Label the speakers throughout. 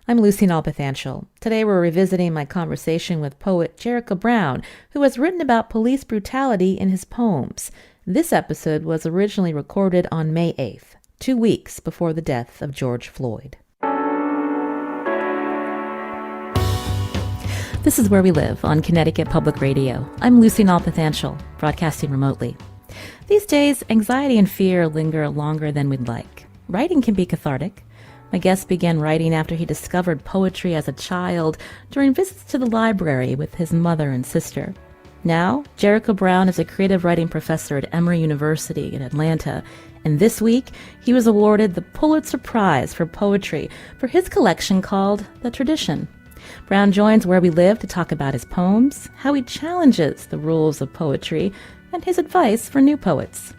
Speaker 1: I'm Lucy Nalpathanchel. Today we're revisiting my conversation with poet Jericho Brown, who has written about police brutality in his poems. This episode was originally recorded on May 8th, 2 weeks before the death of George Floyd. This is Where We Live on Connecticut Public Radio. I'm Lucy Nalpathanchel, broadcasting remotely. These days, anxiety and fear linger longer than we'd like. Writing can be cathartic. My guest began writing after he discovered poetry as a child during visits to the library with his mother and sister. Now, Jericho Brown is a creative writing professor at Emory University in Atlanta, and this week he was awarded the Pulitzer Prize for poetry for his collection called The Tradition. Brown joins Where We Live to talk about his poems, how he challenges the rules of poetry, and his advice for new poets.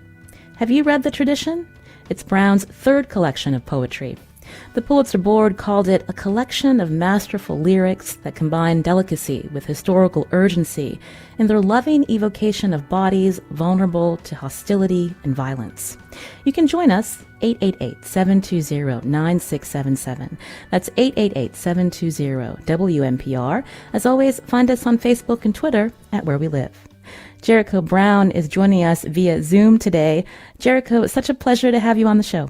Speaker 1: Have you read The Tradition? It's Brown's third collection of poetry. The Pulitzer Board called it a collection of masterful lyrics that combine delicacy with historical urgency in their loving evocation of bodies vulnerable to hostility and violence. You can join us, 888-720-9677. That's 888-720-WNPR. As always, find us on Facebook and Twitter at Where We Live. Jericho Brown is joining us via Zoom today. Jericho, it's such a pleasure to have you on the show.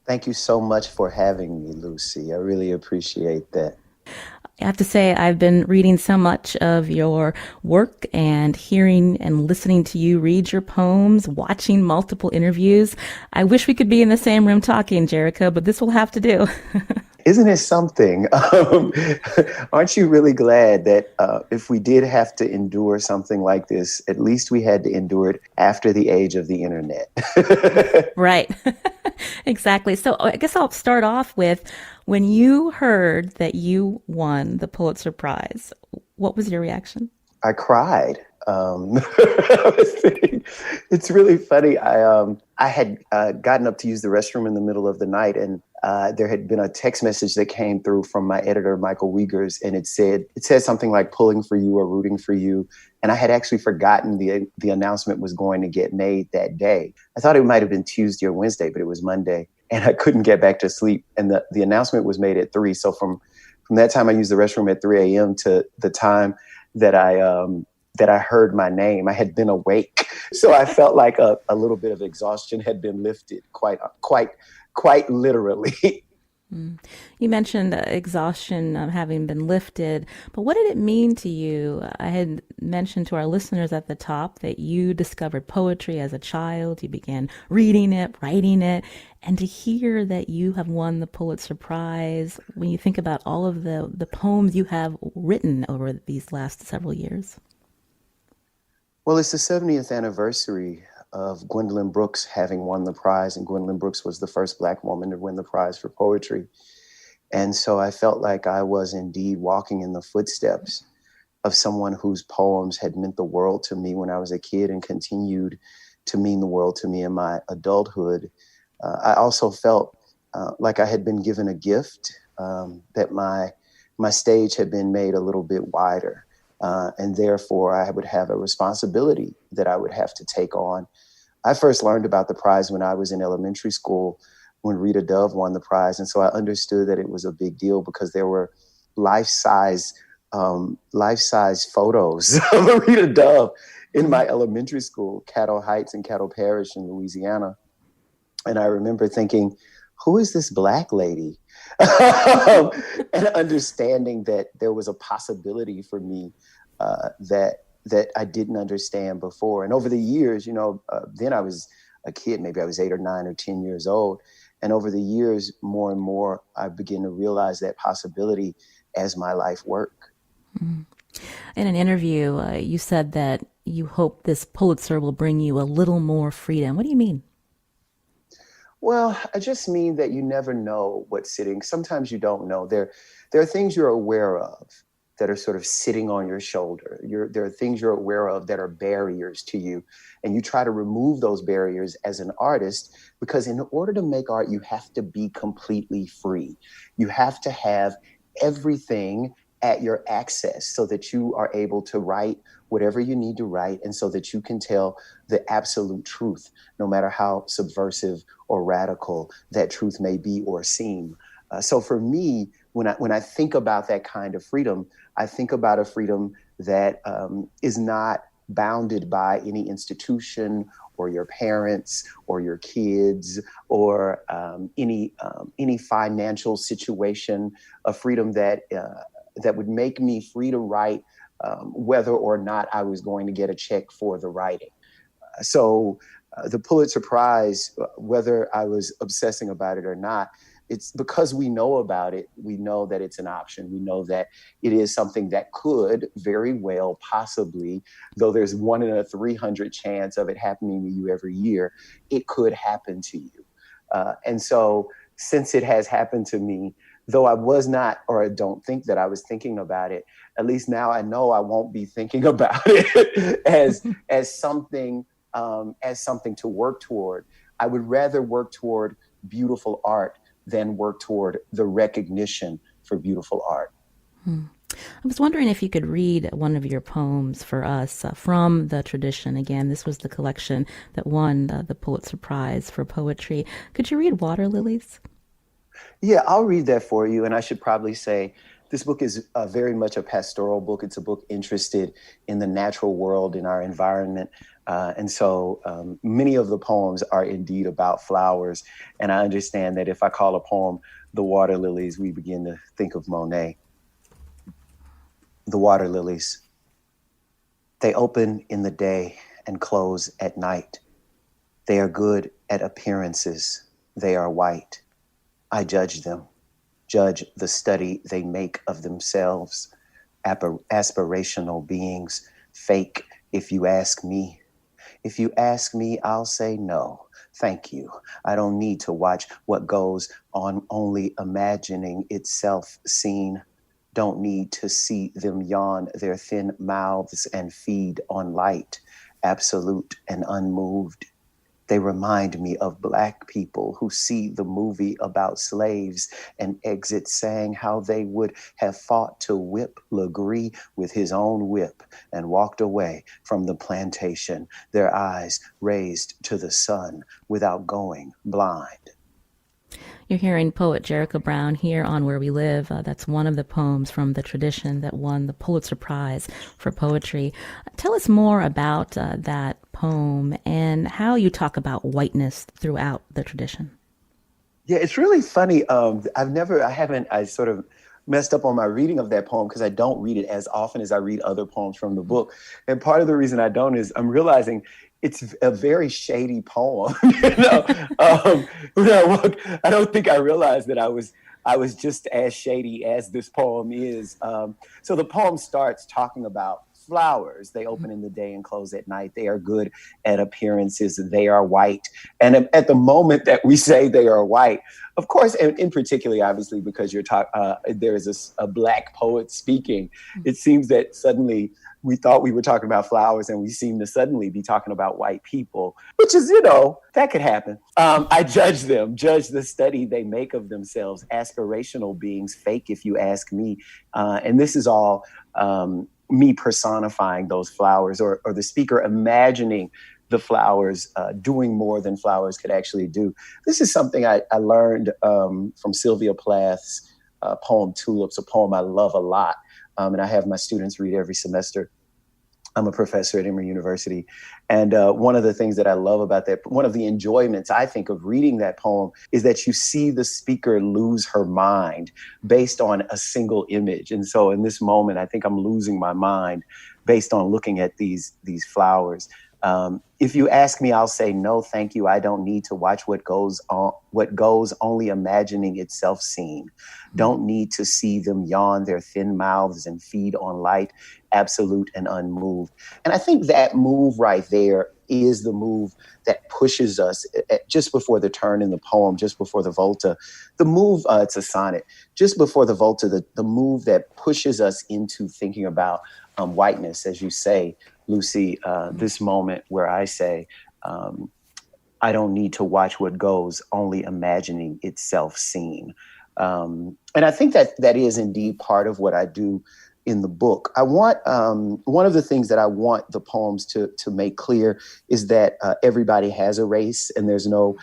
Speaker 2: Thank you so much for having me, Lucy. I really appreciate that.
Speaker 1: I have to say, I've been reading so much of your work and hearing and listening to you read your poems, watching multiple interviews. I wish we could be in the same room talking, Jericho, but this will have to do.
Speaker 2: Isn't it something? Aren't you really glad that if we did have to endure something like this, at least we had to endure it after the age of the internet?
Speaker 1: Right. Exactly. So I guess I'll start off with, when you heard that you won the Pulitzer Prize, what was your reaction?
Speaker 2: I cried. It's really funny. I had gotten up to use the restroom in the middle of the night, and there had been a text message that came through from my editor, Michael Wiegers, and it said something like pulling for you or rooting for you. And I had actually forgotten the announcement was going to get made that day. I thought it might have been Tuesday or Wednesday, but it was Monday, and I couldn't get back to sleep. And the announcement was made at 3. So from that time, I used the restroom at 3 a.m. to the time that I heard my name, I had been awake. So I felt like a little bit of exhaustion had been lifted, quite literally.
Speaker 1: You mentioned exhaustion having been lifted, but what did it mean to you? I had mentioned to our listeners at the top that you discovered poetry as a child. You began reading it, writing it, and to hear that you have won the Pulitzer Prize, when you think about all of the poems you have written over these last several years.
Speaker 2: Well, it's the 70th anniversary of Gwendolyn Brooks having won the prize, and Gwendolyn Brooks was the first Black woman to win the prize for poetry. And so I felt like I was indeed walking in the footsteps of someone whose poems had meant the world to me when I was a kid and continued to mean the world to me in my adulthood. I also felt like I had been given a gift, that my stage had been made a little bit wider. And therefore, I would have a responsibility that I would have to take on. I first learned about the prize when I was in elementary school, when Rita Dove won the prize. And so I understood that it was a big deal because there were life-size photos of Rita Dove in my elementary school, Caddo Heights and Caddo Parish in Louisiana. And I remember thinking, who is this Black lady? And understanding that there was a possibility for me that I didn't understand before. And over the years, then I was a kid, maybe I was 8 or 9 or 10 years old. And over the years, more and more, I began to realize that possibility as my life work.
Speaker 1: In an interview, you said that you hope this Pulitzer will bring you a little more freedom. What do you mean?
Speaker 2: Well, I just mean that you never know what's sitting. Sometimes you don't know. There are things you're aware of that are sort of sitting on your shoulder. There are things you're aware of that are barriers to you. And you try to remove those barriers as an artist, because in order to make art, you have to be completely free. You have to have everything at your access so that you are able to write whatever you need to write, and so that you can tell the absolute truth, no matter how subversive or radical that truth may be or seem. So for me, when I think about that kind of freedom, I think about a freedom that is not bounded by any institution or your parents or your kids or any financial situation. A freedom that would make me free to write whether or not I was going to get a check for the writing. So the Pulitzer Prize, whether I was obsessing about it or not, it's because we know about it. We know that it's an option. We know that it is something that could very well, possibly, though there's 1 in a 300 chance of it happening to you every year, it could happen to you. And so since it has happened to me, though I was not, or I don't think that I was thinking about it, at least now I know I won't be thinking about it as something to work toward. I would rather work toward beautiful art than work toward the recognition for beautiful art.
Speaker 1: I was wondering if you could read one of your poems for us from the tradition. Again, this was the collection that won the Pulitzer Prize for poetry. Could you read Water Lilies?
Speaker 2: Yeah, I'll read that for you. And I should probably say this book is very much a pastoral book. It's a book interested in the natural world, in our environment. And so many of the poems are indeed about flowers. And I understand that if I call a poem The Water Lilies, we begin to think of Monet. The water lilies. They open in the day and close at night. They are good at appearances. They are white. I judge them, judge the study they make of themselves. Aspirational beings, fake if you ask me. If you ask me, I'll say no, thank you. I don't need to watch what goes on, only imagining itself seen. Don't need to see them yawn their thin mouths and feed on light, absolute and unmoved. They remind me of Black people who see the movie about slaves and exit saying how they would have fought to whip Legree with his own whip and walked away from the plantation, their eyes raised to the sun without going blind.
Speaker 1: You're hearing poet Jericho Brown here on Where We Live. That's one of the poems from the tradition that won the Pulitzer Prize for poetry. Tell us more about that poem and how you talk about whiteness throughout the tradition.
Speaker 2: Yeah, it's really funny. I sort of messed up on my reading of that poem because I don't read it as often as I read other poems from the book. And part of the reason I don't is I'm realizing it's a very shady poem. I don't think I realized that I was just as shady as this poem is. So the poem starts talking about flowers. They open in the day and close at night. They are good at appearances. They are white. And at the moment that we say they are white, of course, and in particularly, obviously, because there is a Black poet speaking, it seems that suddenly we thought we were talking about flowers and we seem to suddenly be talking about white people, which is, that could happen. I judge them, judge the study they make of themselves, aspirational beings, fake if you ask me. And this is all me personifying those flowers or the speaker imagining the flowers doing more than flowers could actually do. This is something I learned from Sylvia Plath's poem Tulips, a poem I love a lot. And I have my students read every semester. I'm a professor at Emory University. And one of the things that I love about that, one of the enjoyments I think of reading that poem is that you see the speaker lose her mind based on a single image. And so in this moment, I think I'm losing my mind based on looking at these flowers. If you ask me, I'll say, no, thank you. I don't need to watch what goes only imagining itself seen. Don't need to see them yawn their thin mouths and feed on light, absolute and unmoved. And I think that move right there is the move that pushes us just before the turn in the poem, just before the volta. The move, it's a sonnet, just before the volta, the move that pushes us into thinking about whiteness, as you say, Lucy, this moment where I say, I don't need to watch what goes, only imagining itself seen. And I think that is indeed part of what I do in the book. I want one of the things that I want the poems to make clear is that everybody has a race and there's no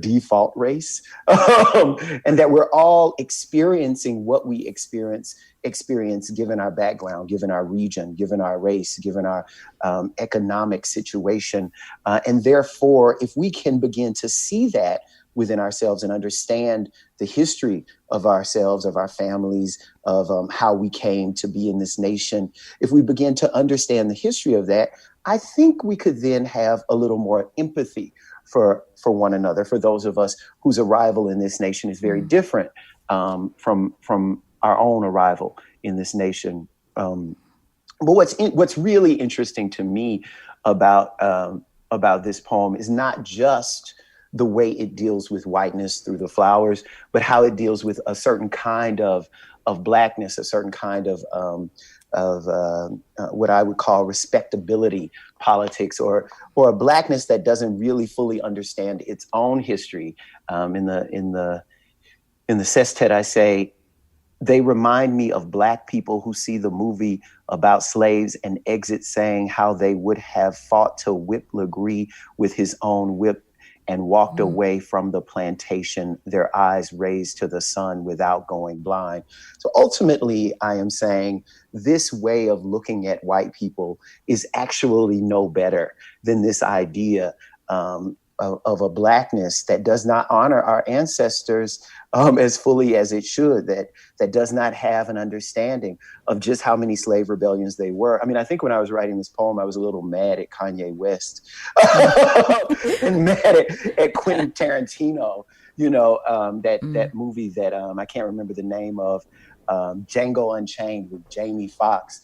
Speaker 2: default race, and that we're all experiencing what we experience given our background, given our region, given our race, given our economic situation. And therefore, if we can begin to see that within ourselves and understand the history of ourselves, of our families, of how we came to be in this nation, if we begin to understand the history of that, I think we could then have a little more empathy for one another, for those of us whose arrival in this nation is very different from our own arrival in this nation. But what's really interesting to me about this poem is not just the way it deals with whiteness through the flowers, but how it deals with a certain kind of blackness, a certain kind of what I would call respectability politics, or a blackness that doesn't really fully understand its own history. In the sestet, I say, they remind me of Black people who see the movie about slaves and exit saying how they would have fought to whip Legree with his own whip and walked away from the plantation, their eyes raised to the sun without going blind. So ultimately, I am saying this way of looking at white people is actually no better than this idea of a blackness that does not honor our ancestors as fully as it should, that does not have an understanding of just how many slave rebellions they were. I mean, I think when I was writing this poem, I was a little mad at Kanye West and mad at Quentin Tarantino, that movie that I can't remember the name of, Django Unchained with Jamie Foxx.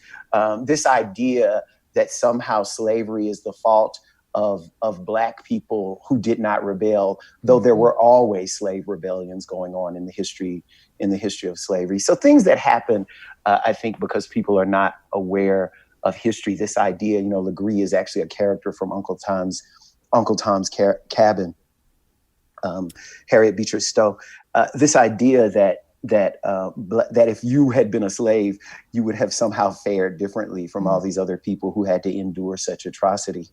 Speaker 2: This idea that somehow slavery is the fault of Black people who did not rebel, though there were always slave rebellions going on in the history of slavery. So things that happen, I think, because people are not aware of history. This idea, Legree is actually a character from Uncle Tom's Cabin, Harriet Beecher Stowe. This idea that if you had been a slave, you would have somehow fared differently from all these other people who had to endure such atrocity.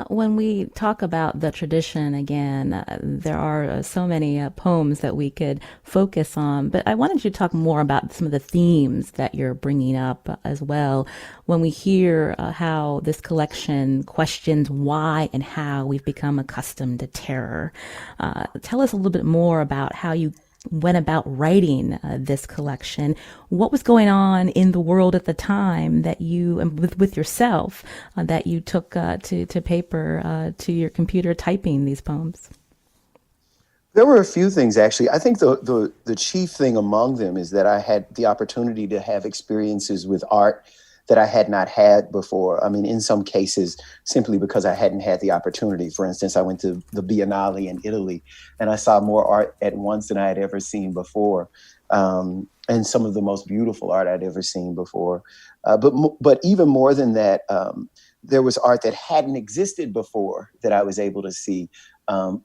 Speaker 1: When we talk about the tradition again, there are so many poems that we could focus on, but I wanted you to talk more about some of the themes that you're bringing up as well. When we hear how this collection questions why and how we've become accustomed to terror, tell us a little bit more about how you went about writing this collection. What was going on in the world at the time that you, with yourself, that you took to paper, to your computer, typing these poems?
Speaker 2: There were a few things, actually. I think the chief thing among them is that I had the opportunity to have experiences with art that I had not had before. I mean, in some cases, simply because I hadn't had the opportunity. For instance, I went to the Biennale in Italy and I saw more art at once than I had ever seen before. And some of the most beautiful art I'd ever seen before. But even more than that, there was art that hadn't existed before that I was able to see.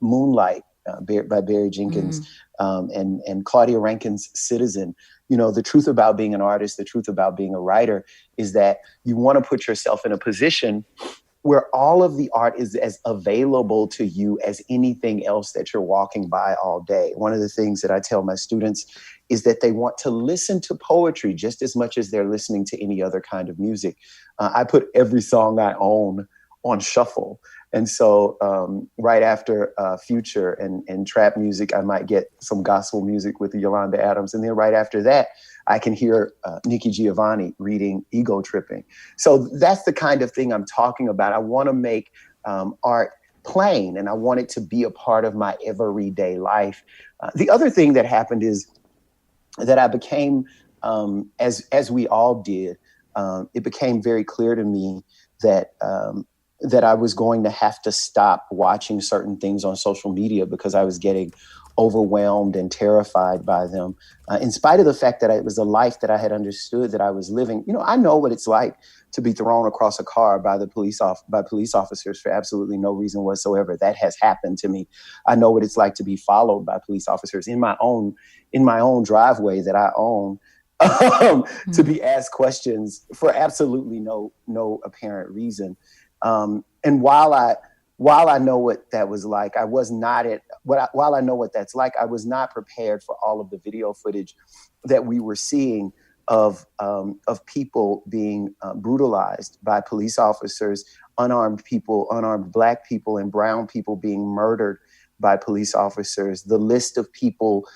Speaker 2: Moonlight by Barry Jenkins, and Claudia Rankine's Citizen. The truth about being an artist, the truth about being a writer is that you want to put yourself in a position where all of the art is as available to you as anything else that you're walking by all day. One of the things that I tell my students is that they want to listen to poetry just as much as they're listening to any other kind of music. I put every song I own on shuffle. And so right after Future and trap music, I might get some gospel music with Yolanda Adams. And then right after that, I can hear Nikki Giovanni reading Ego Tripping. So that's the kind of thing I'm talking about. I want to make art plain, and I want it to be a part of my everyday life. The other thing that happened is that I became, as we all did, it became very clear to me that I was going to have to stop watching certain things on social media because I was getting overwhelmed and terrified by them. In spite of the fact that it was a life that I had understood that I was living. I know what it's like to be thrown across a car by police officers for absolutely no reason whatsoever. That has happened to me. I know what it's like to be followed by police officers in my own driveway that I own. to be asked questions for absolutely no apparent reason. And while I know what that was like, I was not while I know what that's like, I was not prepared for all of the video footage that we were seeing of people being brutalized by police officers, unarmed people, unarmed Black people and brown people being murdered by police officers, the list of people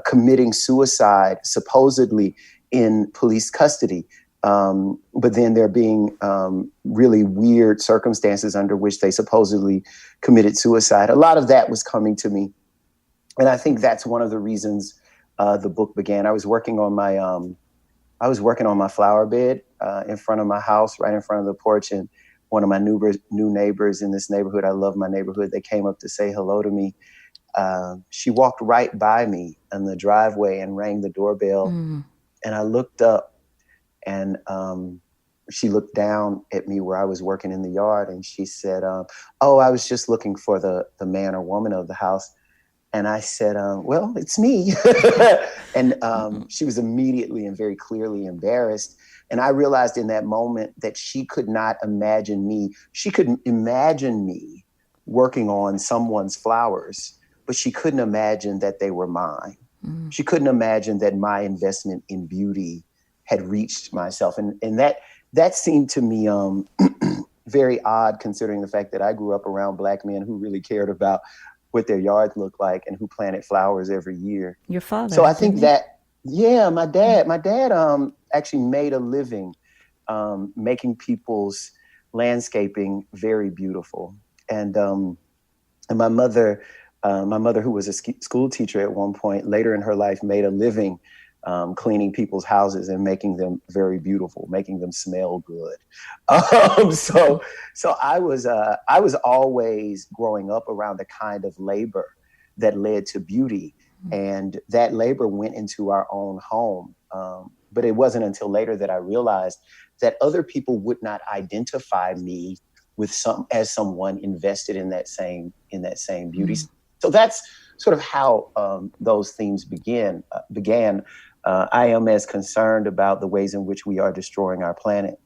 Speaker 2: committing suicide supposedly in police custody. But then there being really weird circumstances under which they supposedly committed suicide. A lot of that was coming to me. And I think that's one of the reasons the book began. I was working on my flower bed in front of my house, right in front of the porch. And one of my new neighbors in this neighborhood, I love my neighborhood, they came up to say hello to me. She walked right by me in the driveway and rang the doorbell. And I looked up, and she looked down at me where I was working in the yard, and she said, oh, I was just looking for the man or woman of the house. And I said, well, it's me. And she was immediately and very clearly embarrassed. And I realized in that moment that she could not imagine me. She could imagine me working on someone's flowers, but she couldn't imagine that they were mine. She couldn't imagine that my investment in beauty had reached myself. And that seemed to me very odd, considering the fact that I grew up around Black men who really cared about what their yards looked like and who planted flowers every year.
Speaker 1: Your father.
Speaker 2: So I think that, yeah, my dad actually made a living making people's landscaping very beautiful. And my mother, who was a school teacher at one point, later in her life, made a living cleaning people's houses and making them very beautiful, making them smell good. So I was always growing up around the kind of labor that led to beauty, and that labor went into our own home. But it wasn't until later that I realized that other people would not identify me as someone invested in that same beauty. So that's sort of how those themes began. I am as concerned about the ways in which we are destroying our planet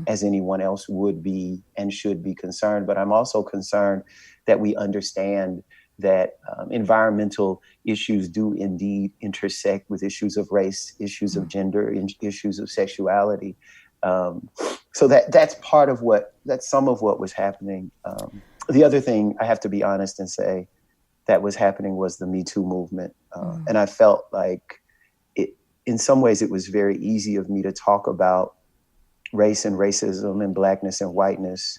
Speaker 2: as anyone else would be and should be concerned. But I'm also concerned that we understand that environmental issues do indeed intersect with issues of race, issues of gender, issues of sexuality. So that's some of what was happening. The other thing I have to be honest and say that was happening was the Me Too movement. And I felt like in some ways it was very easy of me to talk about race and racism and Blackness and whiteness,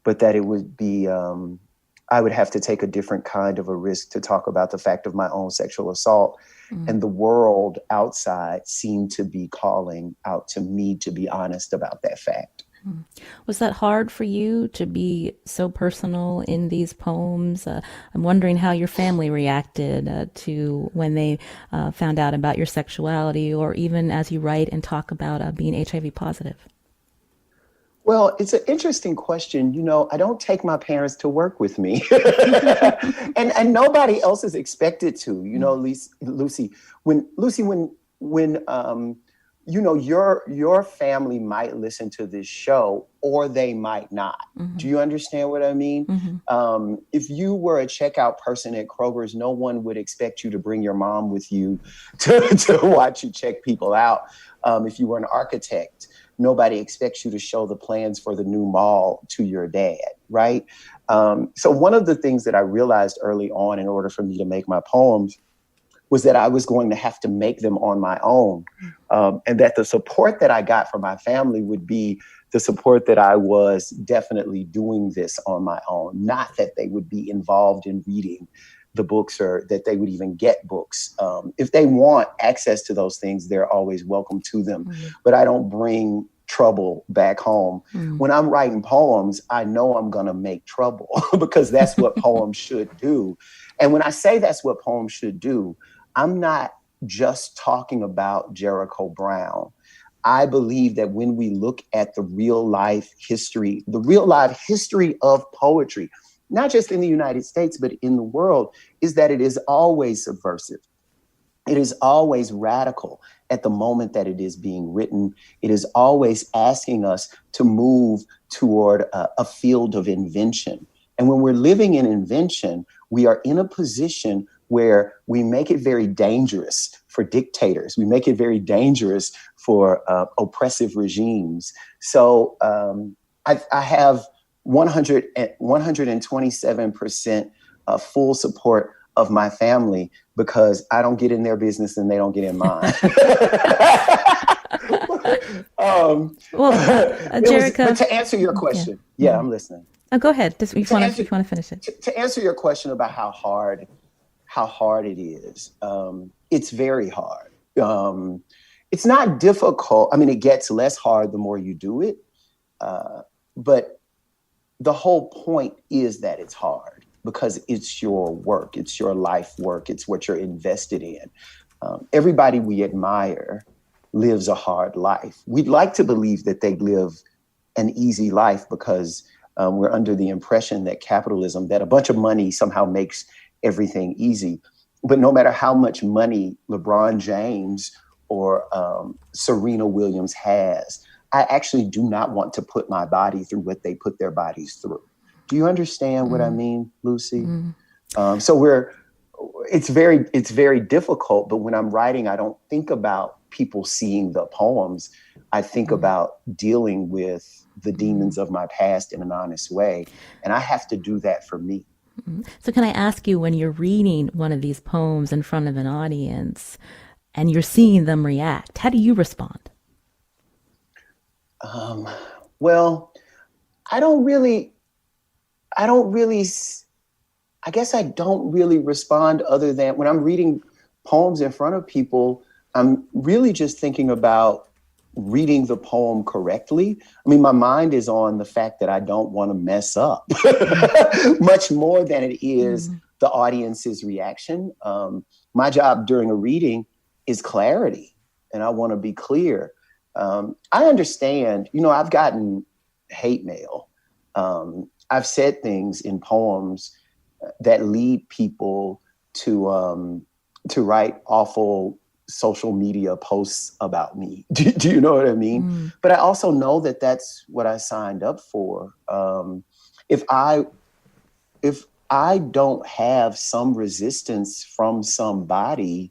Speaker 2: but that it would be, I would have to take a different kind of a risk to talk about the fact of my own sexual assault. And the world outside seemed to be calling out to me to be honest about that fact.
Speaker 1: Was that hard for you to be so personal in these poems? I'm wondering how your family reacted to when they found out about your sexuality, or even as you write and talk about being HIV positive.
Speaker 2: Well, it's an interesting question. You know, I don't take my parents to work with me and nobody else is expected to, you know, Lucy, when you know, your family might listen to this show or they might not. Do you understand what I mean? If you were a checkout person at Kroger's, no one would expect you to bring your mom with you to watch you check people out. If you were an architect, nobody expects you to show the plans for the new mall to your dad, right? So one of the things that I realized early on in order for me to make my poems was that I was going to have to make them on my own. And that the support that I got from my family would be the support that I was definitely doing this on my own, not that they would be involved in reading the books or that they would even get books. If they want access to those things, they're always welcome to them. But I don't bring trouble back home. When I'm writing poems, I know I'm going to make trouble because that's what poems should do. And when I say that's what poems should do, I'm not just talking about Jericho Brown. I believe that when we look at the real life history of poetry, not just in the United States, but in the world, is that it is always subversive. It is always radical. at the moment that it is being written. It is always asking us to move toward a field of invention. And when we're living in invention, we are in a position where we make it very dangerous for dictators. We make it very dangerous for oppressive regimes. So I have 127% full support of my family, because I don't get in their business and they don't get in mine.
Speaker 1: Jericho,
Speaker 2: but to answer your question, yeah, I'm listening.
Speaker 1: Oh, go ahead. If you want to finish it.
Speaker 2: To answer your question about how hard it is, it's very hard. It's not difficult. I mean, it gets less hard the more you do it. But the whole point is that it's hard, because it's your work. It's your life work. It's what you're invested in. Everybody we admire lives a hard life. We'd like to believe that they live an easy life, because we're under the impression that capitalism, that a bunch of money somehow makes everything easy. But no matter how much money LeBron James or Serena Williams has, I actually do not want to put my body through what they put their bodies through. Do you understand what I mean, Lucy? So it's very difficult, but when I'm writing, I don't think about people seeing the poems. I think about dealing with the demons of my past in an honest way. And I have to do that for me.
Speaker 1: So can I ask you, when you're reading one of these poems in front of an audience and you're seeing them react, how do you respond?
Speaker 2: Well, I guess I don't really respond, other than when I'm reading poems in front of people, I'm really just thinking about reading the poem correctly. I mean, my mind is on the fact that I don't want to mess up much more than it is the audience's reaction. My job during a reading is clarity, and I want to be clear. I understand, I've gotten hate mail. I've said things in poems that lead people to write awful social media posts about me. Do you know what I mean? But I also know that that's what I signed up for. If I don't have some resistance from somebody,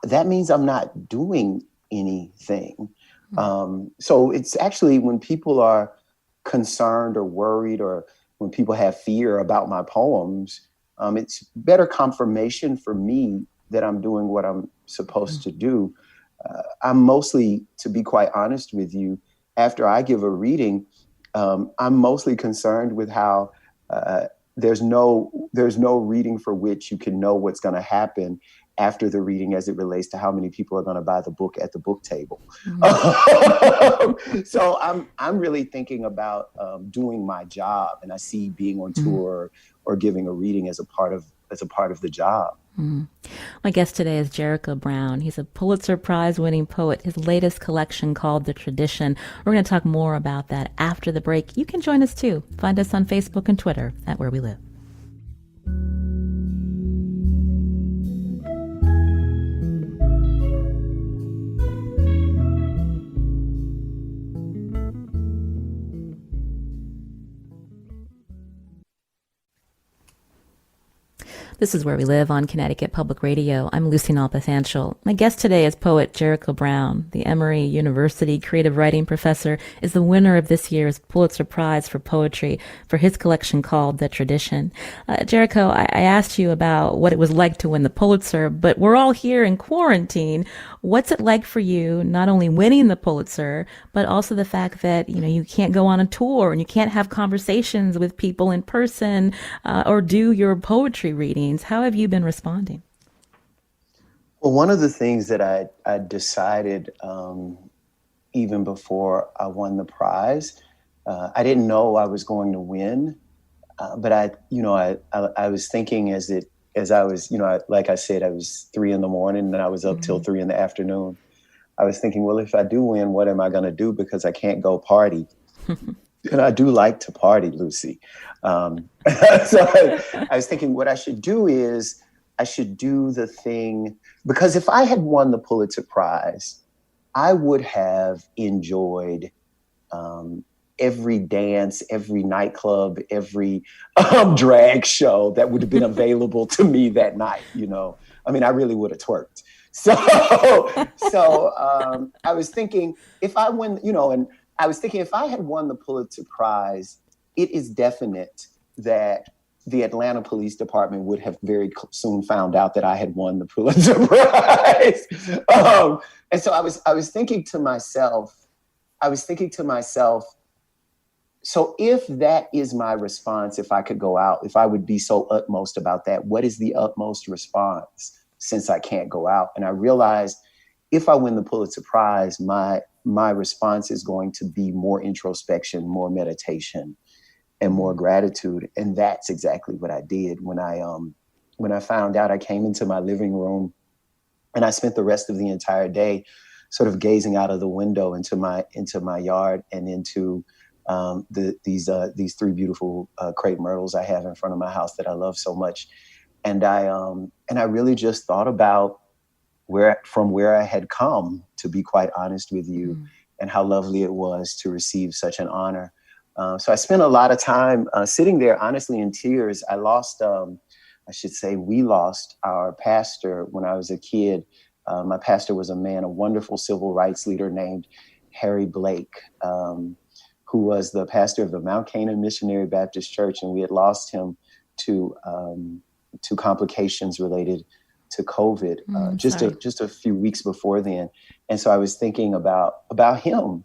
Speaker 2: that means I'm not doing anything. So it's actually, when people are concerned or worried, or when people have fear about my poems, it's better confirmation for me that I'm doing what I'm supposed to do. I'm mostly, to be quite honest with you, after I give a reading, I'm mostly concerned with how there's no reading for which you can know what's going to happen after the reading, as it relates to how many people are going to buy the book at the book table. So I'm really thinking about doing my job, and I see being on tour or giving a reading as a part of the job.
Speaker 1: My guest today is Jericho Brown. He's a Pulitzer Prize winning poet. His latest collection, called The Tradition. We're going to talk more about that after the break. You can join us too. Find us on Facebook and Twitter at Where We Live. This is Where We Live on Connecticut Public Radio. I'm Lucy Nalpathanchel. My guest today is poet Jericho Brown. The Emory University creative writing professor is the winner of this year's Pulitzer Prize for poetry for his collection called The Tradition. Jericho, I asked you about what it was like to win the Pulitzer, but we're all here in quarantine. What's it like for you, not only winning the Pulitzer, but also the fact that, you can't go on a tour and you can't have conversations with people in person or do your poetry readings? How have you been responding?
Speaker 2: Well, one of the things that I decided even before I won the prize, I didn't know I was going to win, but I was thinking as I was, like I said, I was 3 a.m. and I was up till 3 p.m. I was thinking, well, if I do win, what am I going to do? Because I can't go party. And I do like to party, Lucy. So I was thinking what I should do is should do the thing, because if I had won the Pulitzer Prize, I would have enjoyed every dance, every nightclub, every drag show that would have been available to me that night. I mean, I really would have twerked. So, I was thinking if I win, and I was thinking if I had won the Pulitzer Prize, it is definite that the Atlanta Police Department would have very soon found out that I had won the Pulitzer Prize. And so I was thinking to myself, so if that is my response, if I could go out, if I would be so utmost about that, what is the utmost response since I can't go out? And I realized if I win the Pulitzer Prize, my response is going to be more introspection, more meditation, and more gratitude. And that's exactly what I did. When I found out, I came into my living room and I spent the rest of the entire day sort of gazing out of the window into my yard and into these three beautiful crepe myrtles I have in front of my house that I love so much. And I really just thought about where I had come, to be quite honest with you, and how lovely it was to receive such an honor. So I spent a lot of time sitting there, honestly, in tears. We lost our pastor when I was a kid. My pastor was a wonderful civil rights leader named Harry Blake, who was the pastor of the Mount Canaan Missionary Baptist Church. And we had lost him to complications related to COVID just a few weeks before then. And so I was thinking about him.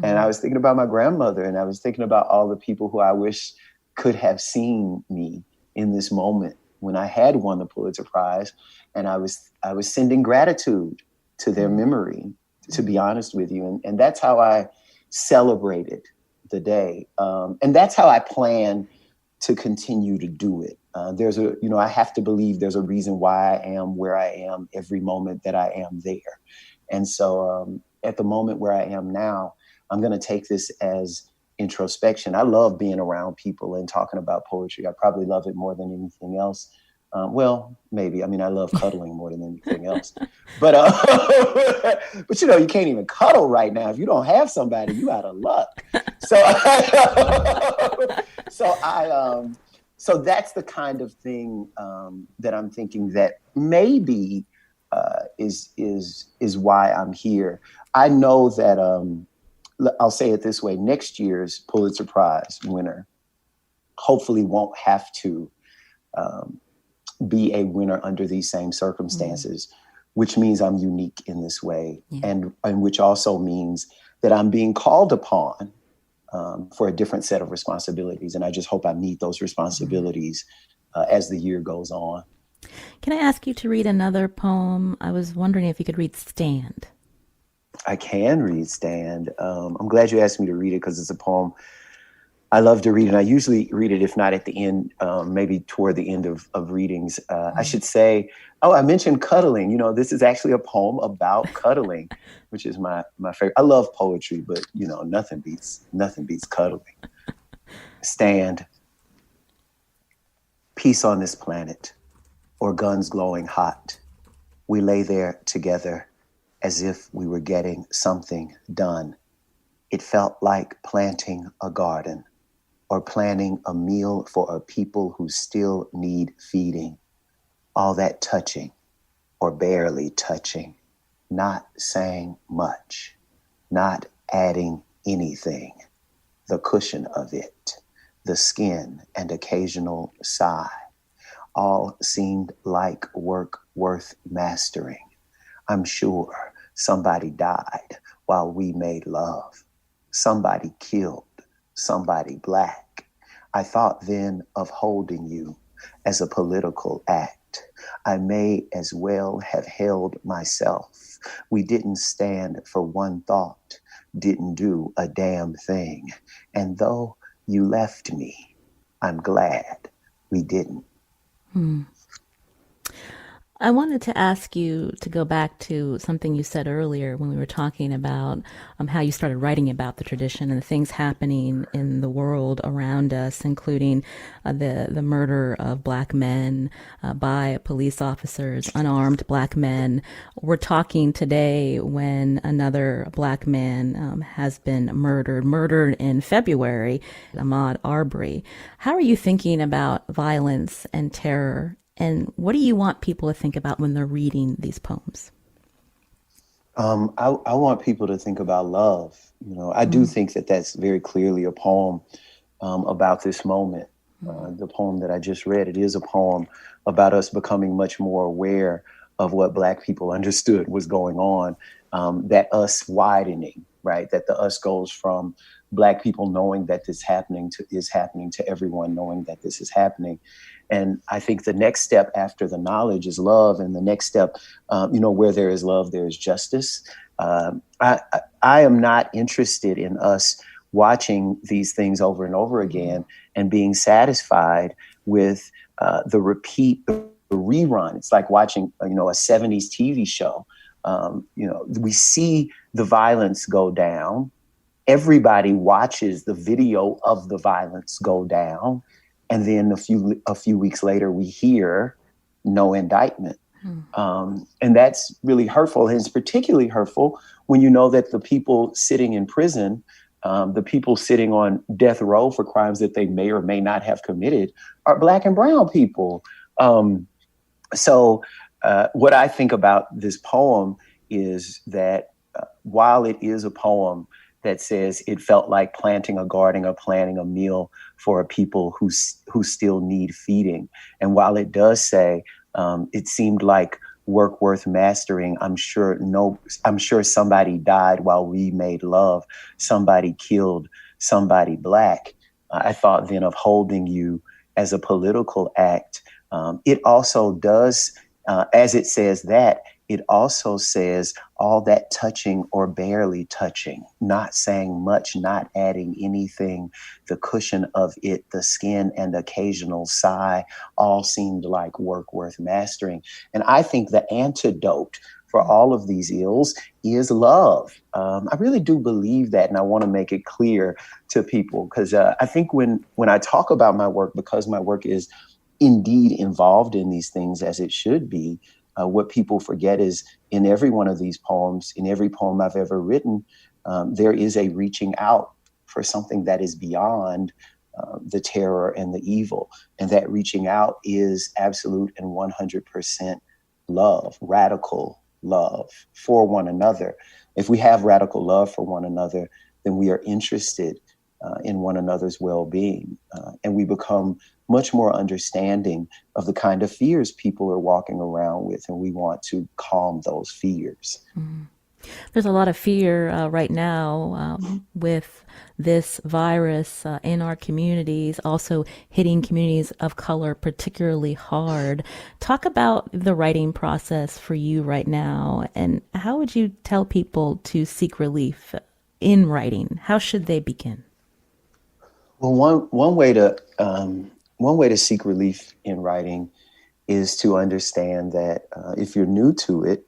Speaker 2: And I was thinking about my grandmother, and I was thinking about all the people who I wish could have seen me in this moment when I had won the Pulitzer Prize. And I was sending gratitude to their memory, to be honest with you. And that's how I celebrated the day. And that's how I plan to continue to do it. I have to believe there's a reason why I am where I am every moment that I am there. And so at the moment where I am now, I'm going to take this as introspection. I love being around people and talking about poetry. I probably love it more than anything else. Well, maybe. I mean, I love cuddling more than anything else. But you can't even cuddle right now. If you don't have somebody, you out of luck. So that's the kind of thing that I'm thinking that maybe is why I'm here. I know that I'll say it this way: next year's Pulitzer Prize winner hopefully won't have to be a winner under these same circumstances, which means I'm unique in this way, and which also means that I'm being called upon for a different set of responsibilities. And I just hope I meet those responsibilities as the year goes on.
Speaker 1: Can I ask you to read another poem? I was wondering if you could read Stand.
Speaker 2: I can read Stand. I'm glad you asked me to read it because it's a poem I love to read, and I usually read it, if not at the end, maybe toward the end of readings. I should say, I mentioned cuddling. This is actually a poem about cuddling, which is my favorite. I love poetry, but nothing beats cuddling. Stand. Peace on this planet, or guns glowing hot. We lay there together as if we were getting something done. It felt like planting a garden or planning a meal for a people who still need feeding. All that touching or barely touching, not saying much, not adding anything. The cushion of it, the skin and occasional sigh, all seemed like work worth mastering. I'm sure somebody died while we made love. Somebody killed somebody Black. I thought then of holding you as a political act. I may as well have held myself. We didn't stand for one thought, didn't do a damn thing. And though you left me, I'm glad we didn't.
Speaker 1: I wanted to ask you to go back to something you said earlier when we were talking about how you started writing about the tradition and the things happening in the world around us, including the murder of black men by police officers, unarmed black men. We're talking today when another black man has been murdered in February, Ahmaud Arbery. How are you thinking about violence and terror, and what do you want people to think about when they're reading these poems?
Speaker 2: I want people to think about love. I do think that that's very clearly a poem about this moment. The poem that I just read, it is a poem about us becoming much more aware of what Black people understood was going on, that us widening, right? That the us goes from Black people knowing that this is happening to everyone knowing that this is happening. And I think the next step after the knowledge is love. And the next step, where there is love, there is justice. I am not interested in us watching these things over and over again and being satisfied with the repeat, the rerun. It's like watching, a 70s TV show. We see the violence go down. Everybody watches the video of the violence go down. And then a few weeks later, we hear no indictment. And that's really hurtful. And it's particularly hurtful when you know that the people sitting in prison, the people sitting on death row for crimes that they may or may not have committed are Black and brown people. So what I think about this poem is that while it is a poem that says it felt like planting a garden or planting a meal for a people who still need feeding. And while it does say it seemed like work worth mastering, I'm sure somebody died while we made love. Somebody killed somebody Black. I thought then of holding you as a political act. It also does, as it says that, it also says all that touching or barely touching, not saying much, not adding anything, the cushion of it, the skin and occasional sigh, all seemed like work worth mastering. And I think the antidote for all of these ills is love. I really do believe that, and I want to make it clear to people, because I think when I talk about my work, because my work is indeed involved in these things as it should be, what people forget is in every one of these poems, in every poem I've ever written, there is a reaching out for something that is beyond the terror and the evil. And that reaching out is absolute and 100% love, radical love for one another. If we have radical love for one another, then we are interested in one another's well-being. And we become much more understanding of the kind of fears people are walking around with, and we want to calm those fears.
Speaker 1: There's a lot of fear right now with this virus in our communities, also hitting communities of color particularly hard. Talk about the writing process for you right now, and how would you tell people to seek relief in writing? How should they begin?
Speaker 2: Well, one way to seek relief in writing is to understand that if you're new to it,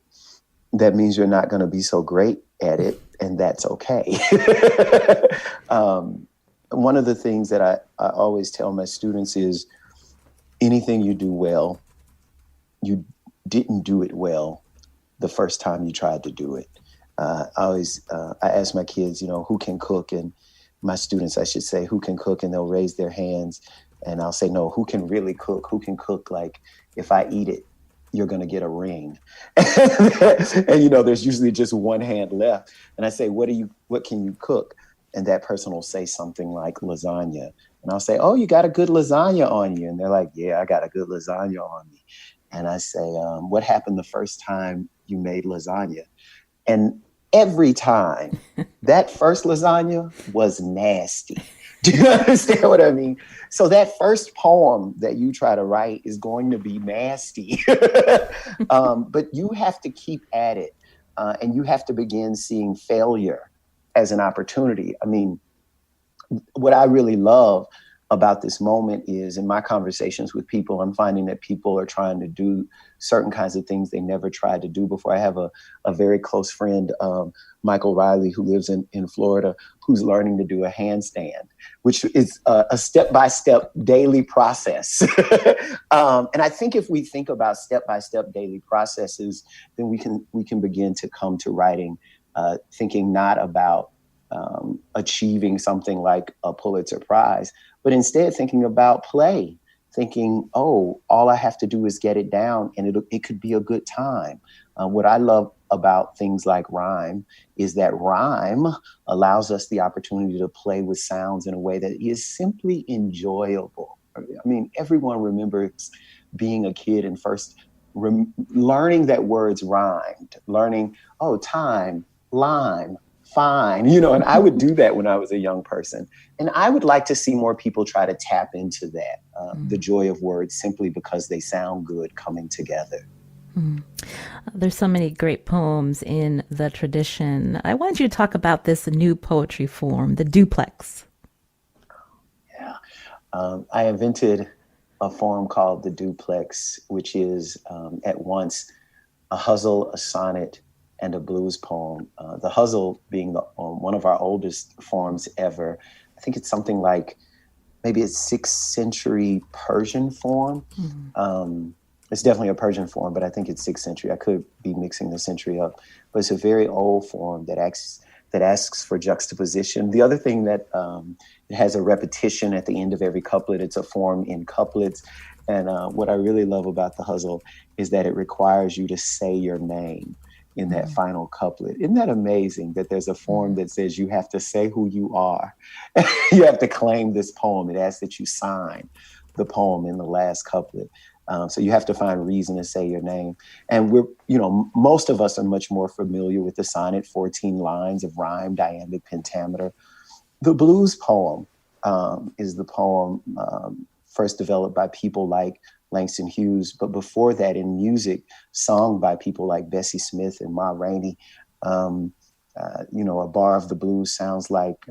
Speaker 2: that means you're not going to be so great at it, and that's okay. One of the things that I always tell my students is anything you do well, you didn't do it well the first time you tried to do it. I ask my kids, who can cook, and my students, I should say, who can cook, and they'll raise their hands. And I'll say, no, who can really cook? Who can cook? Like, if I eat it, you're going to get a ring. And, there's usually just one hand left. And I say, what can you cook? And that person will say something like lasagna. And I'll say, oh, you got a good lasagna on you. And they're like, yeah, I got a good lasagna on me. And I say, what happened the first time you made lasagna? And every time that first lasagna was nasty. Do you understand what I mean? So that first poem that you try to write is going to be nasty, but you have to keep at it, and you have to begin seeing failure as an opportunity. I mean, what I really love about this moment is in my conversations with people, I'm finding that people are trying to do certain kinds of things they never tried to do before. I have a very close friend, Michael Riley, who lives in Florida, who's learning to do a handstand, which is a step-by-step daily process. And I think if we think about step-by-step daily processes, then we can begin to come to writing, thinking not about achieving something like a Pulitzer Prize, but instead thinking about play, thinking, oh, all I have to do is get it down and it could be a good time. What I love about things like rhyme is that rhyme allows us the opportunity to play with sounds in a way that is simply enjoyable. I mean, everyone remembers being a kid and first learning that words rhymed, learning, oh, time, lime, fine, and I would do that when I was a young person. And I would like to see more people try to tap into that, the joy of words simply because they sound good coming together.
Speaker 1: There's so many great poems in the tradition. I wanted you to talk about this new poetry form, the duplex.
Speaker 2: Yeah. I invented a form called the duplex, which is at once a hustle, a sonnet, and a blues poem. The hustle being one of our oldest forms ever. I think it's something like maybe it's 6th century Persian form. It's definitely a Persian form, but I think it's 6th century. I could be mixing the century up, but it's a very old form that asks for juxtaposition. The other thing that it has a repetition at the end of every couplet. It's a form in couplets. And what I really love about the hustle is that it requires you to say your name in that final couplet. Isn't that amazing that there's a form that says you have to say who you are? You have to claim this poem. It asks that you sign the poem in the last couplet. So you have to find reason to say your name. And most of us are much more familiar with the sonnet, 14 lines of rhyme, iambic pentameter. The blues poem is the poem first developed by people like Langston Hughes, but before that in music, sung by people like Bessie Smith and Ma Rainey. A bar of the blues sounds like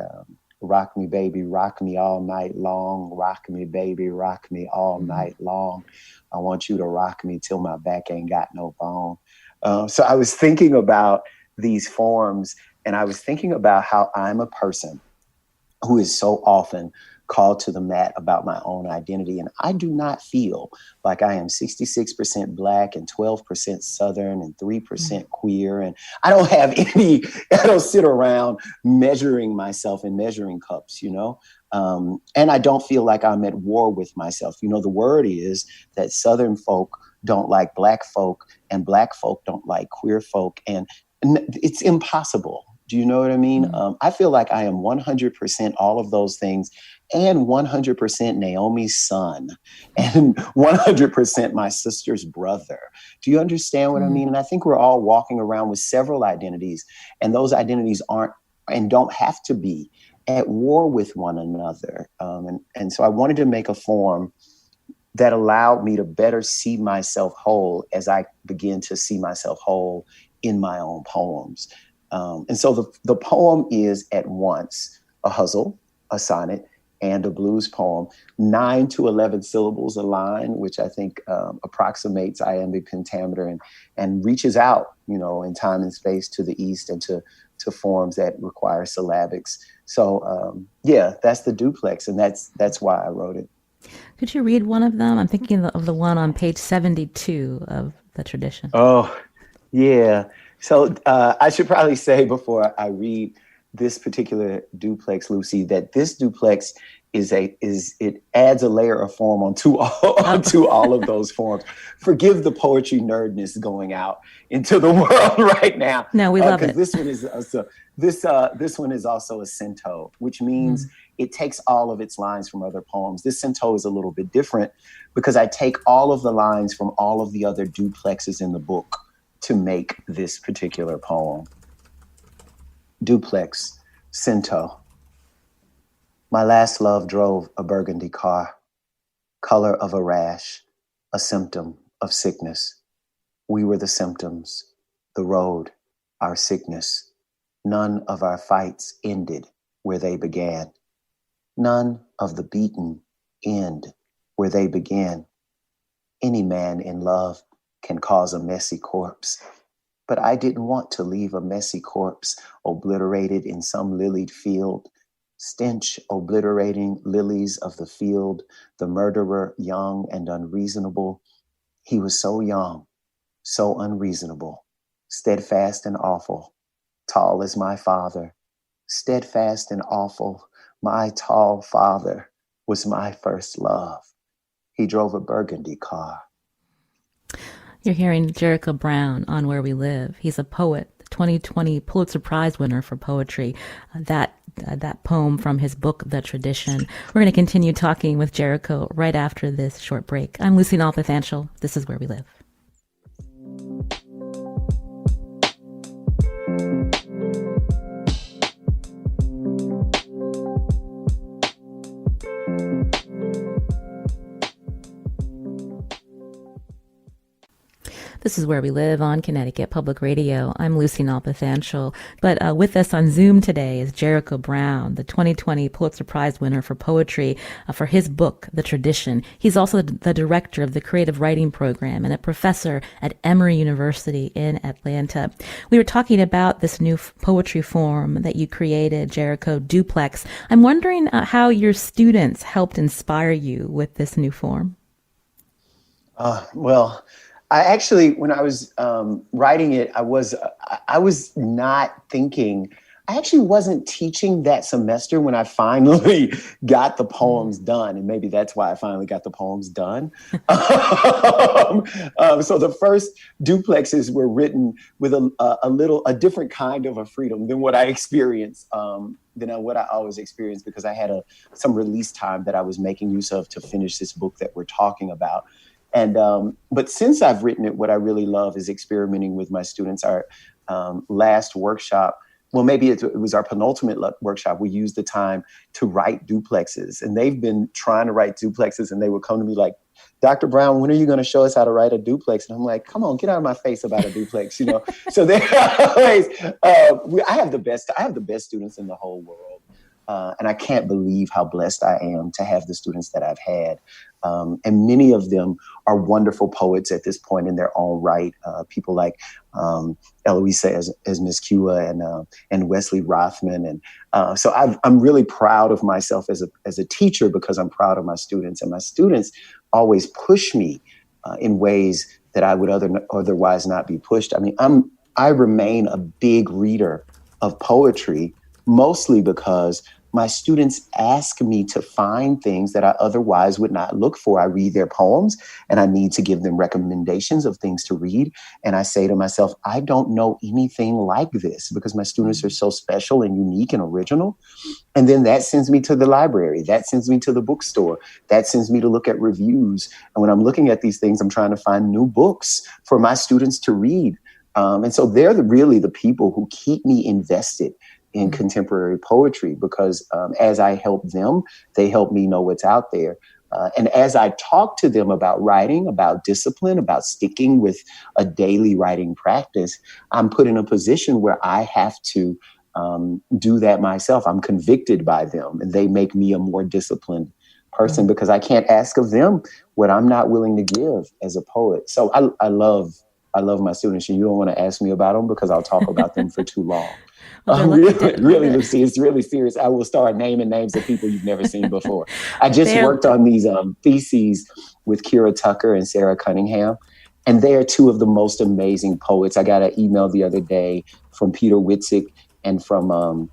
Speaker 2: rock me, baby, rock me all night long. Rock me, baby, rock me all night long. I want you to rock me till my back ain't got no bone. So I was thinking about these forms, and I was thinking about how I'm a person who is so often called to the mat about my own identity. And I do not feel like I am 66% Black and 12% Southern and 3% queer. And I don't sit around measuring myself in measuring cups, and I don't feel like I'm at war with myself. The word is that Southern folk don't like Black folk and Black folk don't like queer folk. And it's impossible. Do you know what I mean? I feel like I am 100% all of those things and 100% Naomi's son and 100% my sister's brother. Do you understand what I mean? And I think we're all walking around with several identities, and those identities aren't and don't have to be at war with one another. And so I wanted to make a form that allowed me to better see myself whole as I begin to see myself whole in my own poems. And so the poem is at once a hustle, a sonnet, and a blues poem, 9 to 11 syllables a line, which I think approximates iambic pentameter and reaches out, in time and space to the east and to forms that require syllabics. So that's the duplex, and that's why I wrote it.
Speaker 1: Could you read one of them? I'm thinking of the one on page 72 of the tradition.
Speaker 2: Oh, yeah. So I should probably say before I read this particular duplex, Lucy, that this duplex it adds a layer of form onto all of those forms. Forgive the poetry nerdness going out into the world right now.
Speaker 1: No, we love it.
Speaker 2: This one is this one is also a cento, which means it takes all of its lines from other poems. This cento is a little bit different because I take all of the lines from all of the other duplexes in the book to make this particular poem. Duplex, cento. My last love drove a burgundy car, color of a rash, a symptom of sickness. We were the symptoms, the road, our sickness. None of our fights ended where they began. None of the beaten end where they begin. Any man in love can cause a messy corpse, but I didn't want to leave a messy corpse obliterated in some lilied field. Stench obliterating lilies of the field, the murderer young and unreasonable. He was so young, so unreasonable, steadfast and awful, tall as my father. Steadfast and awful, my tall father was my first love. He drove a burgundy car.
Speaker 1: You're hearing Jericho Brown on Where We Live. He's a poet, 2020 Pulitzer Prize winner for poetry. That poem from his book, The Tradition. We're going to continue talking with Jericho right after this short break. I'm Lucy Nalpathanchel. This is Where We Live. This is Where We Live on Connecticut Public Radio. I'm Lucy Nalpathanchel. But with us on Zoom today is Jericho Brown, the 2020 Pulitzer Prize winner for poetry for his book, The Tradition. He's also the director of the Creative Writing Program and a professor at Emory University in Atlanta. We were talking about this new poetry form that you created, Jericho, Duplex. I'm wondering how your students helped inspire you with this new form.
Speaker 2: Well, I actually, when I was writing it, I was not thinking. I actually wasn't teaching that semester when I finally got the poems done, and maybe that's why I finally got the poems done. So the first duplexes were written with a different kind of a freedom than what I experienced, than what I always experienced, because I had some release time that I was making use of to finish this book that we're talking about. And but since I've written it, what I really love is experimenting with my students. Our last workshop, well, maybe it was our penultimate workshop, we used the time to write duplexes. And they've been trying to write duplexes, and they would come to me like, Dr. Brown, when are you going to show us how to write a duplex? And I'm like, come on, get out of my face about a duplex, you know. So they're always, I have the best students in the whole world. And I can't believe how blessed I am to have the students that I've had. And many of them are wonderful poets at this point in their own right. People like Eloisa as Miss Kua and Wesley Rothman. And so I'm really proud of myself as a teacher, because I'm proud of my students. And my students always push me in ways that I would otherwise not be pushed. I mean, I remain a big reader of poetry, mostly because my students ask me to find things that I otherwise would not look for. I read their poems and I need to give them recommendations of things to read. And I say to myself, I don't know anything like this, because my students are so special and unique and original. And then that sends me to the library. That sends me to the bookstore. That sends me to look at reviews. And when I'm looking at these things, I'm trying to find new books for my students to read. And so they're really the people who keep me invested in contemporary poetry, because as I help them, they help me know what's out there. And as I talk to them about writing, about discipline, about sticking with a daily writing practice, I'm put in a position where I have to do that myself. I'm convicted by them, and they make me a more disciplined person, because I can't ask of them what I'm not willing to give as a poet. So I love my students, and you don't want to ask me about them because I'll talk about them for too long. Really, Lucy, it's really serious. I will start naming names of people you've never seen before. I just worked on these theses with Kira Tucker and Sarah Cunningham, and they are two of the most amazing poets. I got an email the other day from Peter Witzik and from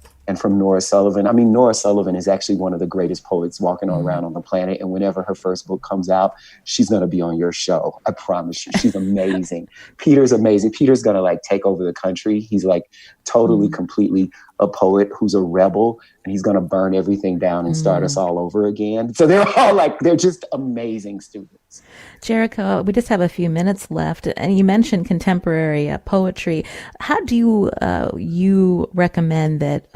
Speaker 2: Nora Sullivan. I mean, Nora Sullivan is actually one of the greatest poets walking around on the planet. And whenever her first book comes out, she's going to be on your show. I promise you. She's amazing. Peter's amazing. Peter's going to take over the country. He's totally, completely a poet who's a rebel, and he's going to burn everything down and start us all over again. So they're all they're just amazing students.
Speaker 1: Jericho, we just have a few minutes left, and you mentioned contemporary poetry. How do you recommend that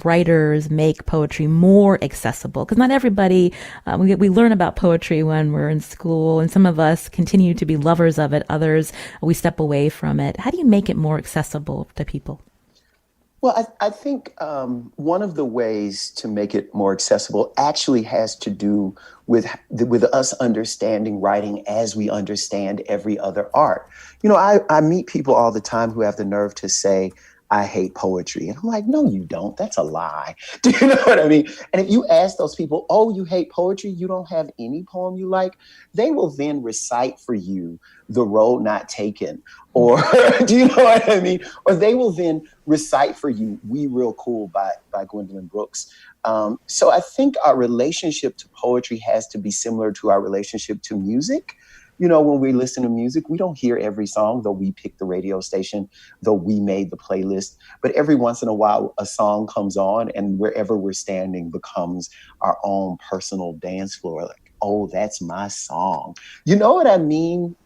Speaker 1: writers make poetry more accessible? Because not everybody, we learn about poetry when we're in school, and some of us continue to be lovers of it. Others, we step away from it. How do you make it more accessible to people?
Speaker 2: Well, I think one of the ways to make it more accessible actually has to do with us understanding writing as we understand every other art. You know, I meet people all the time who have the nerve to say, I hate poetry. And I'm like, no, you don't. That's a lie. Do you know what I mean? And if you ask those people, oh, you hate poetry, you don't have any poem you like, they will then recite for you The Road Not Taken. Or do you know what I mean? Or they will then recite for you We Real Cool by Gwendolyn Brooks. So I think our relationship to poetry has to be similar to our relationship to music. You know, when we listen to music, we don't hear every song, though we pick the radio station, though we made the playlist. But every once in a while, a song comes on, and wherever we're standing becomes our own personal dance floor. Like, oh, that's my song. You know what I mean?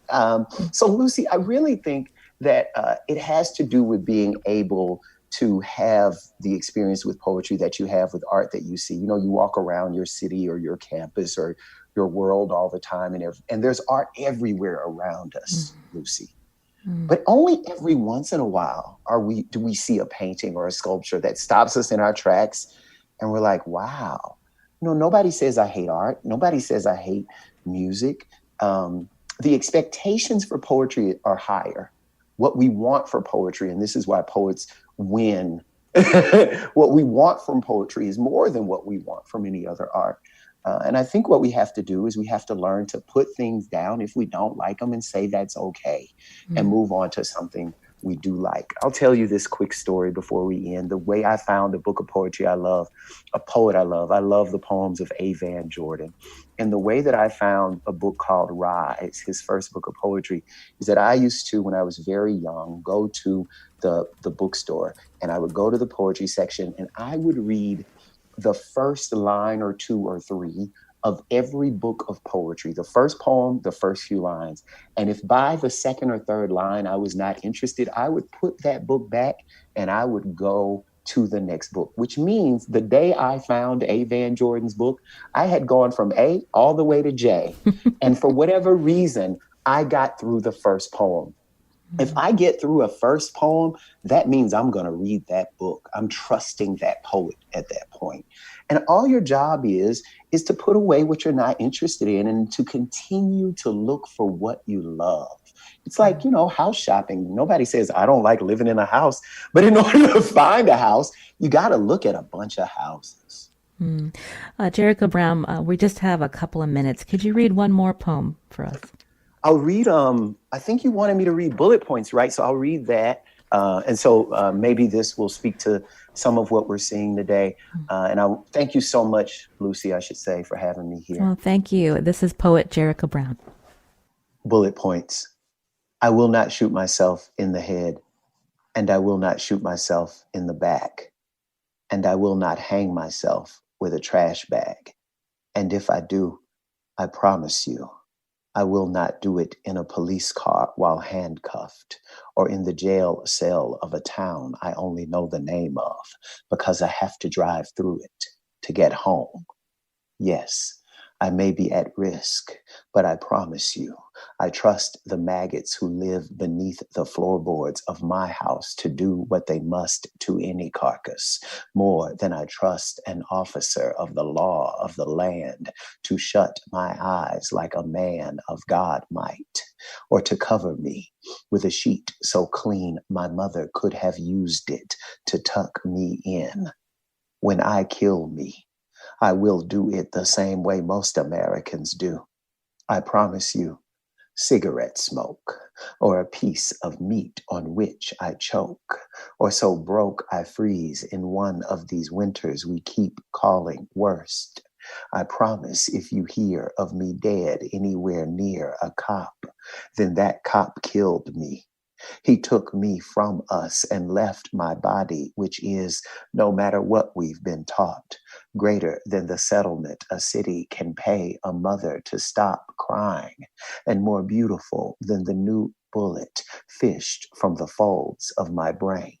Speaker 2: So, Lucy, I really think that it has to do with being able to have the experience with poetry that you have with art that you see. You know, you walk around your city or your campus or your world all the time, and there's art everywhere around us, Lucy. But only every once in a while do we see a painting or a sculpture that stops us in our tracks, and we're like, wow. You know, nobody says I hate art. Nobody says I hate music. The expectations for poetry are higher. What we want for poetry, and this is why poets win, what we want from poetry is more than what we want from any other art. And I think what we have to do is we have to learn to put things down if we don't like them and say that's okay and move on to something we do like. I'll tell you this quick story before we end. The way I found a book of poetry I love, a poet I love the poems of A. Van Jordan. And the way that I found a book called Rise, his first book of poetry, is that I used to, when I was very young, go to the bookstore, and I would go to the poetry section and I would read the first line or two or three of every book of poetry, the first poem, the first few lines. And if by the second or third line I was not interested, I would put that book back and I would go to the next book, which means the day I found A. Van Jordan's book, I had gone from A all the way to J. And for whatever reason, I got through the first poem. If I get through a first poem, that means I'm going to read that book. I'm trusting that poet at that point. And all your job is to put away what you're not interested in and to continue to look for what you love. It's like, you know, house shopping. Nobody says, I don't like living in a house. But in order to find a house, you got to look at a bunch of houses.
Speaker 1: Jericho Brown, we just have a couple of minutes. Could you read one more poem for us?
Speaker 2: I'll read, I think you wanted me to read Bullet Points, right? So I'll read that. And so maybe this will speak to some of what we're seeing today. And I thank you so much, Lucy, I should say, for having me here.
Speaker 1: Well, thank you. This is poet Jericho Brown.
Speaker 2: Bullet Points. I will not shoot myself in the head, and I will not shoot myself in the back, and I will not hang myself with a trash bag. And if I do, I promise you, I will not do it in a police car while handcuffed or in the jail cell of a town I only know the name of because I have to drive through it to get home. Yes, I may be at risk, but I promise you, I trust the maggots who live beneath the floorboards of my house to do what they must to any carcass, more than I trust an officer of the law of the land to shut my eyes like a man of God might, or to cover me with a sheet so clean my mother could have used it to tuck me in. When I kill me, I will do it the same way most Americans do. I promise you, cigarette smoke, or a piece of meat on which I choke, or so broke I freeze in one of these winters we keep calling worst. I promise if you hear of me dead anywhere near a cop, then that cop killed me. He took me from us and left my body, which is, no matter what we've been taught, greater than the settlement a city can pay a mother to stop crying, and more beautiful than the new bullet fished from the folds of my brain.